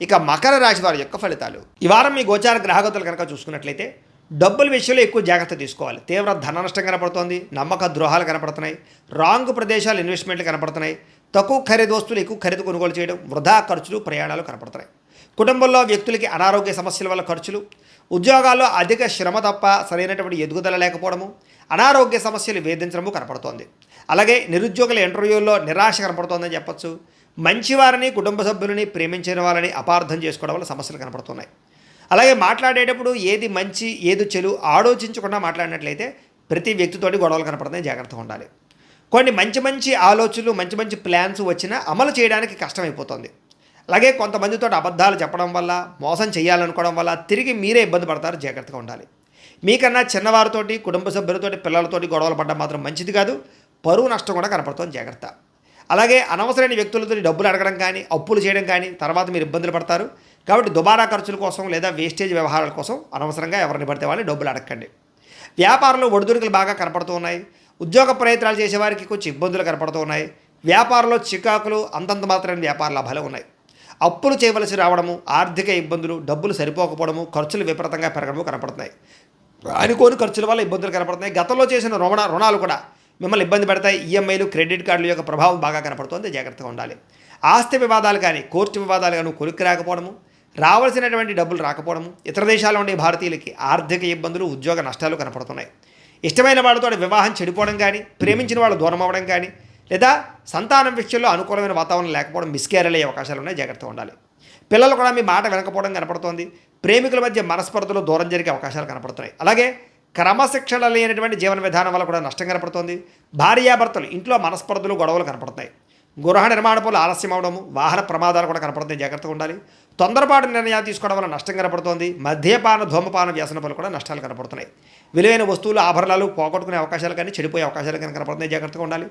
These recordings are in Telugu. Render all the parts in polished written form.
ఇక మకర రాశి వారి యొక్క ఫలితాలు. ఈ వారం మీ గోచార గ్రహగతులు కనుక చూసుకున్నట్లయితే డబ్బుల విషయంలో ఎక్కువ జాగ్రత్త తీసుకోవాలి. తీవ్ర ధన నష్టం కనపడుతోంది, నమ్మక ద్రోహాలు కనపడుతున్నాయి, రాంగ్ ప్రదేశాలు ఇన్వెస్ట్మెంట్లు కనపడుతున్నాయి, తక్కువ ఖరీదు వస్తువులు ఎక్కువ ఖరీదు కొనుగోలు చేయడం, వృధా ఖర్చులు, ప్రయాణాలు కనపడుతున్నాయి. కుటుంబంలో వ్యక్తులకి అనారోగ్య సమస్యల వల్ల ఖర్చులు, ఉద్యోగాల్లో అధిక శ్రమ తప్ప సరైనటువంటి ఎదుగుదల లేకపోవడము, అనారోగ్య సమస్యలు వేధించడము కనపడుతోంది. అలాగే నిరుద్యోగుల ఇంటర్వ్యూల్లో నిరాశ కనపడుతోందని చెప్పొచ్చు. మంచివారిని, కుటుంబ సభ్యులని, ప్రేమించిన వాళ్ళని అపార్థం చేసుకోవడం వల్ల సమస్యలు కనపడుతున్నాయి. అలాగే మాట్లాడేటప్పుడు ఏది మంచి ఏది చెడు ఆలోచించకుండా మాట్లాడినట్లయితే ప్రతి వ్యక్తితోటి గొడవలు కనపడుతున్నాయి, జాగ్రత్తగా ఉండాలి. కొన్ని మంచి మంచి ఆలోచనలు, మంచి మంచి ప్లాన్స్ వచ్చినా అమలు చేయడానికి కష్టమైపోతుంది. అలాగే కొంతమందితో అబద్ధాలు చెప్పడం వల్ల, మోసం చేయాలనుకోవడం వల్ల తిరిగి మీరే ఇబ్బంది పడతారు, జాగ్రత్తగా ఉండాలి. మీకన్నా చిన్నవారితోటి, కుటుంబ సభ్యులతోటి, పిల్లలతోటి గొడవలు పడడం మాత్రం మంచిది కాదు. పరువు నష్టం కూడా కనపడుతుంది, జాగ్రత్త. అలాగే అనవసరమైన వ్యక్తులతో డబ్బులు అడగడం కానీ, అప్పులు చేయడం కానీ తర్వాత మీరు ఇబ్బందులు పడతారు. కాబట్టి దుబారా ఖర్చుల కోసం లేదా వేస్టేజ్ వ్యవహారాల కోసం అనవసరంగా ఎవరిని పడితే వాళ్ళని డబ్బులు అడగండి. వ్యాపారంలో ఒడిదుడుకులు బాగా కనపడుతూ ఉన్నాయి. ఉద్యోగ ప్రయత్నాలు చేసేవారికి కొంచెం ఇబ్బందులు కనపడుతూ ఉన్నాయి. వ్యాపారంలో చికాకులు, అంతంత మాత్రమే వ్యాపార లాభాలు ఉన్నాయి. అప్పులు చేయవలసి రావడము, ఆర్థిక ఇబ్బందులు, డబ్బులు సరిపోకపోవడము, ఖర్చులు విపరీతంగా పెరగడము కనపడుతున్నాయి. అనుకోని ఖర్చుల వల్ల ఇబ్బందులు కనపడుతున్నాయి. గతంలో చేసిన రుణాలు కూడా మిమ్మల్ని ఇబ్బంది పెడతాయి. ఈఎంఐలు, క్రెడిట్ కార్డుల యొక్క ప్రభావం బాగా కనపడుతుంది, జాగ్రత్తగా ఉండాలి. ఆస్తి వివాదాలు కానీ, కోర్టు వివాదాలు కానీ కొలిక్కి రాకపోవడము, రావాల్సినటువంటి డబ్బులు రాకపోవడము, ఇతర దేశాల్లో ఉండే భారతీయులకి ఆర్థిక ఇబ్బందులు, ఉద్యోగ నష్టాలు కనపడుతున్నాయి. ఇష్టమైన వాళ్ళతో వివాహం చెడిపోవడం కానీ, ప్రేమించిన వాళ్ళు దూరం అవ్వడం కానీ, లేదా సంతానం విషయంలో అనుకూలమైన వాతావరణం లేకపోవడం, మిస్క్యారేజ్ అయ్యే అవకాశాలు ఉన్నాయి, జాగ్రత్తగా ఉండాలి. పిల్లలు కూడా మీ మాట వినకపోవడం కనపడుతోంది. ప్రేమికుల మధ్య మనస్పర్ధలు దూరం జరిగే అవకాశాలు కనపడుతున్నాయి. అలాగే క్రమశిక్షణ లేనటువంటి జీవన విధానం వల్ల కూడా నష్టం కనపడుతోంది. భార్యాభర్తలు ఇంట్లో మనస్పర్ధలు, గొడవలు కనపడుతున్నాయి. గృహ నిర్మాణ పనులు ఆలస్యం అవడము, వాహన ప్రమాదాలు కూడా కనపడుతున్నాయి, జాగ్రత్తగా ఉండాలి. తొందరపాటు నిర్ణయాలు తీసుకోవడం వల్ల నష్టం కనపడుతోంది. మద్యపాన, ధూమపాన వ్యసన పనులు కూడా నష్టాలు కనపడుతున్నాయి. విలువైన వస్తువులు, ఆభరణాలు పోగొట్టుకునే అవకాశాలు కానీ, చెడిపోయే అవకాశాలు కానీ కనపడుతున్నాయి, జాగ్రత్తగా ఉండాలి.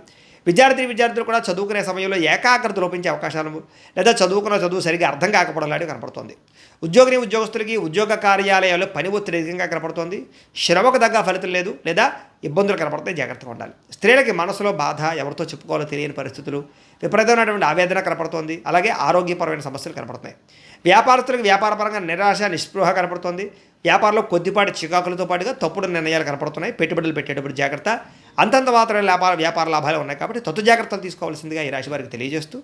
విద్యార్థులు కూడా చదువుకునే సమయంలో ఏకాగ్రత లోపించే అవకాశాలు, లేదా చదువుకున్న చదువు సరిగా అర్థం కాకపోవడం లాంటివి కనపడుతుంది. ఉద్యోగస్తులకి ఉద్యోగ కార్యాలయాల్లో పని ఒత్తిడి అధికంగా కనపడుతోంది. శ్రమకు తగ్గ ఫలితం లేదు, లేదా ఇబ్బందులు కనపడుతాయి, జాగ్రత్తగా ఉండాలి. స్త్రీలకి మనసులో బాధ, ఎవరితో చెప్పుకోవాలో తెలియని పరిస్థితులు, విపరీతమైనటువంటి ఆవేదన కనపడుతోంది. అలాగే ఆరోగ్యపరమైన సమస్యలు కనపడుతున్నాయి. వ్యాపారస్తులకు వ్యాపారపరంగా నిరాశ, నిస్పృహ కనపడుతోంది. వ్యాపారంలో కొద్దిపాటి చికాకులతో పాటుగా తప్పుడు నిర్ణయాలు కనపడుతున్నాయి. పెట్టుబడులు పెట్టేటప్పుడు జాగ్రత్త. అంతంత మాత్రమే వ్యాపార లాభాలు ఉన్నాయి కాబట్టి జాగ్రత్తలు తీసుకోవాల్సిందిగా ఈ రాశి వారికి తెలియజేస్తూ